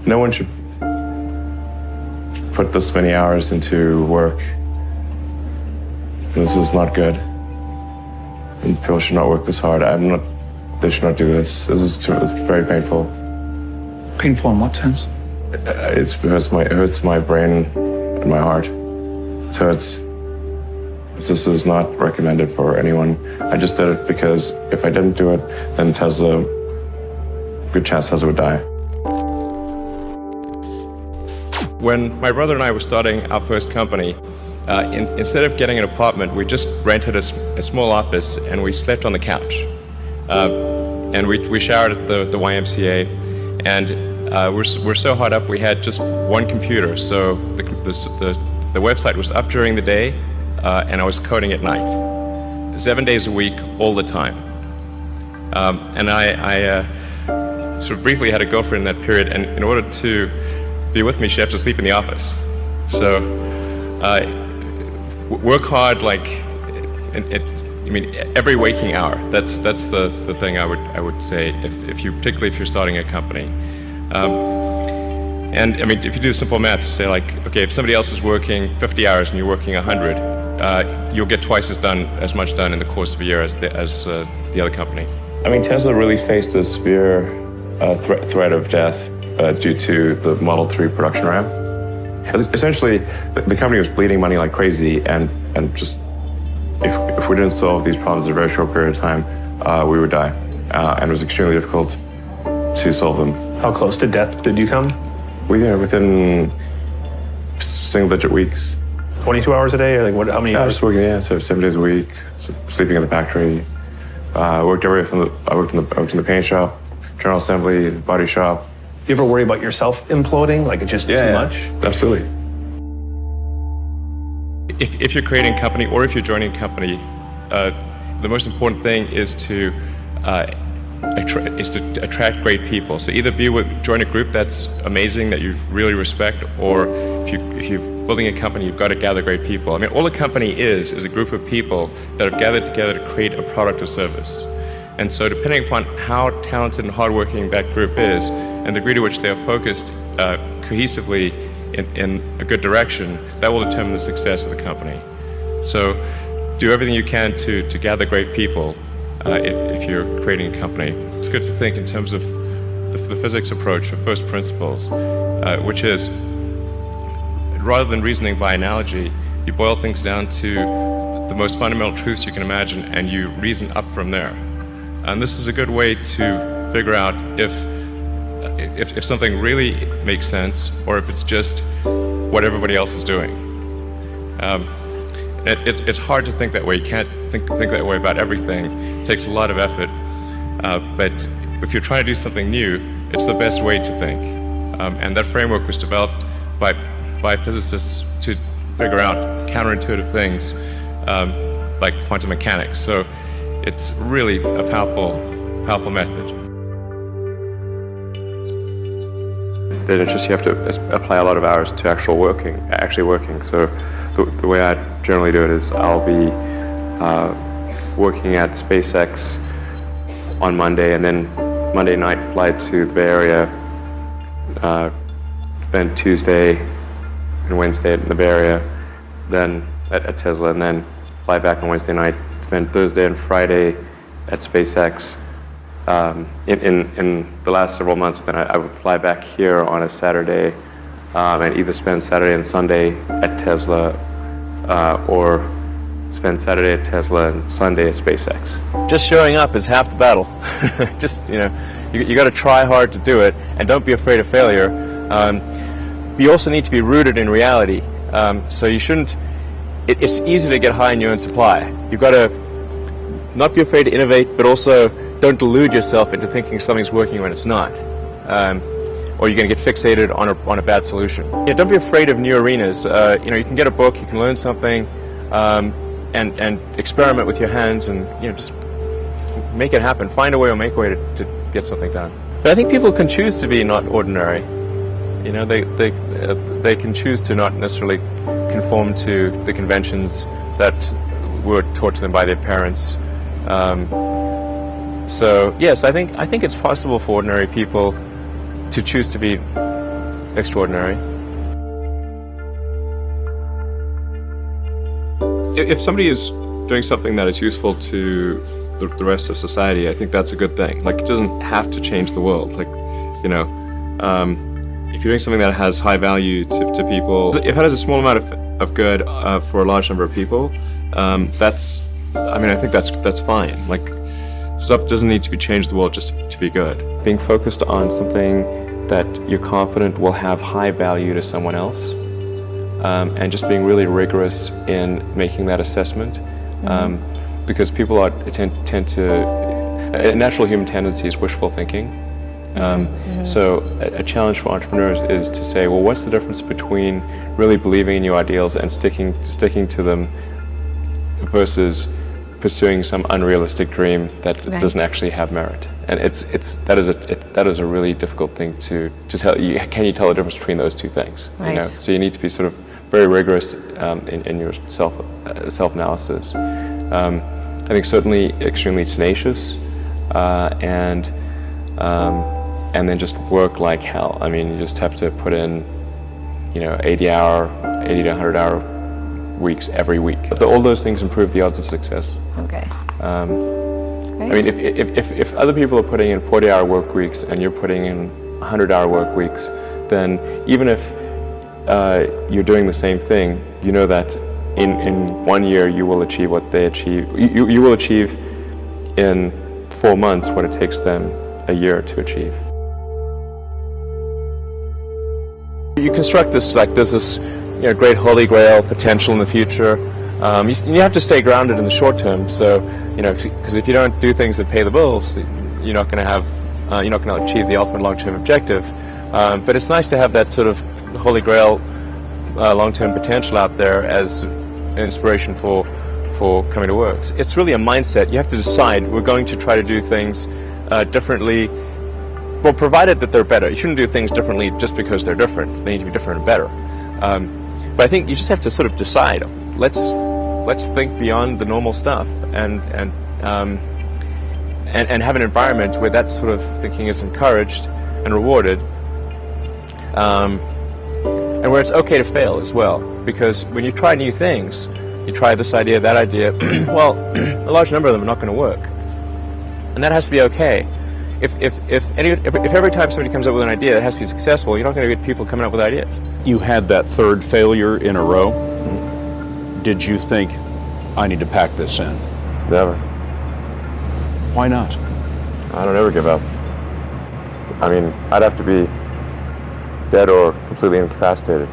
No one should put this many hours into work. This is not good. And people should not work this hard. They should not do this. It's very painful. Painful in what sense? It hurts my brain and my heart. So this is not recommended for anyone. I just did it because if I didn't do it, then good chance Tesla would die. When my brother and I were starting our first company, instead of getting an apartment, we just rented a small office and we slept on the couch. And we showered at the YMCA, and we're so hot up we had just one computer, so the website was up during the day, and I was coding at night, 7 days a week, all the time. And I sort of briefly had a girlfriend in that period, and in order to be with me, she had to sleep in the office. So work hard, like every waking hour. That's the thing I would say particularly if you're starting a company. And I mean, if you do simple math, you say like, okay, if somebody else is working 50 hours and you're working 100, you'll get twice as much done in the course of a year as the other company. I mean, Tesla really faced a severe threat of death due to the Model 3 production ramp. Essentially, the company was bleeding money like crazy, and just if we didn't solve these problems in a very short period of time, we would die. And it was extremely difficult to solve them. How close to death did you come? Within single-digit weeks. 22 hours a day, or like how many hours? Just working, so 7 days a week, sleeping in the factory. I worked in the paint shop, general assembly, body shop. Do you ever worry about yourself imploding, like it's just too much? Absolutely. If you're creating a company or if you're joining a company, the most important thing is to attract great people. So either join a group that's amazing, that you really respect, or if you're building a company, you've got to gather great people. I mean, all a company is a group of people that have gathered together to create a product or service. And so depending upon how talented and hardworking that group is, and the degree to which they are focused cohesively in a good direction, that will determine the success of the company. So do everything you can to gather great people if you're creating a company. It's good to think in terms of the physics approach or first principles, which is, rather than reasoning by analogy, you boil things down to the most fundamental truths you can imagine, and you reason up from there. And this is a good way to figure out if something really makes sense, or if it's just what everybody else is doing. It's hard to think that way. You can't think that way about everything. It takes a lot of effort. But if you're trying to do something new, it's the best way to think. And that framework was developed by physicists to figure out counterintuitive things like quantum mechanics. So it's really a powerful method. Then it's just you have to apply a lot of hours to actually working. So the way I generally do it is I'll be working at SpaceX on Monday, and then Monday night fly to the Bay Area, spend Tuesday and Wednesday in the Bay Area, then at Tesla, and then fly back on Wednesday night, spend Thursday and Friday at SpaceX. In the last several months, then I would fly back here on a Saturday and either spend Saturday and Sunday at Tesla or spend Saturday at Tesla and Sunday at SpaceX. Just showing up is half the battle. Just, you got to try hard to do it, and don't be afraid of failure. You also need to be rooted in reality. So you shouldn't, it's easy to get high in your own supply. You've got to not be afraid to innovate, but also don't delude yourself into thinking something's working when it's not. Or you're going to get fixated on a bad solution. Don't be afraid of new arenas. You can get a book, you can learn something, and experiment with your hands, and just make it happen. Find a way or make a way to get something done. But I think people can choose to be not ordinary. They can choose to not necessarily conform to the conventions that were taught to them by their parents. So yes, I think it's possible for ordinary people to choose to be extraordinary. If somebody is doing something that is useful to the rest of society, I think that's a good thing. Like, it doesn't have to change the world. Like, you know, if you're doing something that has high value to people, if it has a small amount of good for a large number of people, I think that's fine. Like, stuff doesn't need to be changed the world just to be good. Being focused on something that you're confident will have high value to someone else, and just being really rigorous in making that assessment, because people tend to, a natural human tendency is wishful thinking. So a challenge for entrepreneurs is to say, well, what's the difference between really believing in your ideals and sticking to them versus pursuing some unrealistic dream that doesn't actually have merit? And that is a really difficult thing to tell. Can you tell the difference between those two things? Right. You know? So you need to be sort of very rigorous in your self-analysis. I think certainly extremely tenacious, and then just work like hell. I mean, you just have to put in, 80 to 100-hour weeks every week. But all those things improve the odds of success. Okay. I mean, if other people are putting in 40-hour work weeks and you're putting in 100-hour work weeks, then even if you're doing the same thing, you know that in 1 year you will achieve what they achieve. You will achieve in 4 months what it takes them a year to achieve. You construct this like there's this great holy grail potential in the future. You have to stay grounded in the short term. So because if you don't do things that pay the bills, you're not going to achieve the ultimate long-term objective. But it's nice to have that sort of holy grail long-term potential out there as an inspiration for coming to work. It's really a mindset. You have to decide, we're going to try to do things differently. Well, provided that they're better. You shouldn't do things differently just because they're different. They need to be different and better. But I think you just have to sort of decide. Let's think beyond the normal stuff and have an environment where that sort of thinking is encouraged and rewarded, and where it's okay to fail as well. Because when you try new things, you try this idea, that idea. Well, a large number of them are not going to work, and that has to be okay. If every time somebody comes up with an idea, it has to be successful, you're not going to get people coming up with ideas. You had that third failure in a row. Did you think, I need to pack this in? Never. Why not? I don't ever give up. I mean, I'd have to be dead or completely incapacitated.